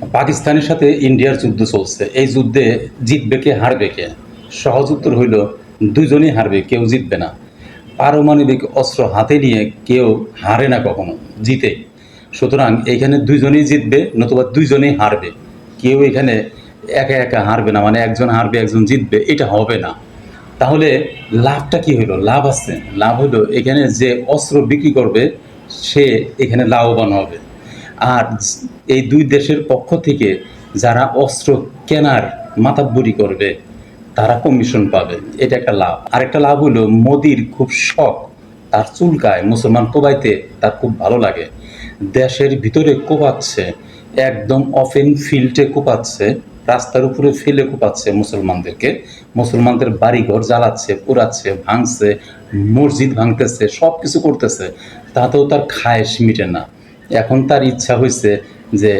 পাকিস্তানের সাথে ইন্ডিয়ার যুদ্ধ চলছে। এই যুদ্ধে জিতবে কে হারবে কে? সহজ উত্তর হইল দুজনেই হারবে, কেউ জিতবে না। পারমাণবিক অস্ত্র হাতে নিয়ে কেউ হারে না কখনো, জিতে। সুতরাং এইখানে দুইজনেই জিতবে, নতুবা দুইজনেই হারবে। কেউ এখানে একা একা হারবে না, মানে একজন হারবে একজন জিতবে, এটা হবে না। তাহলে লাভটা কি হইলো? লাভ আছে। লাভ হইলো এখানে যে অস্ত্র বিক্রি করবে সে এখানে লাভবান হবে। আর এই দুই দেশের পক্ষ থেকে যারা অস্ত্র কেনার মাতাব্বরি করবে তারা কমিশন পাবে, এটা একটা লাভ। আরেকটা লাভ হলো মোদির খুব শখ, তার চুলকায় মুসলমান কোবাইতে তার খুব ভালো লাগে। দেশের ভিতরে কোপাচ্ছে, একদম ওপেন ফিল্ডে কোপাচ্ছে, রাস্তার উপরে ফেলে কোপাচ্ছে মুসলমানদেরকে। মুসলমানদের বাড়িঘর জ্বালাচ্ছে, পোড়াচ্ছে, ভাঙছে, মসজিদ ভাঙতেছে, সব কিছু করতেছে। তাতেও তার খায়েশ মিটে না। এখন তার ইচ্ছা হয়েছে যে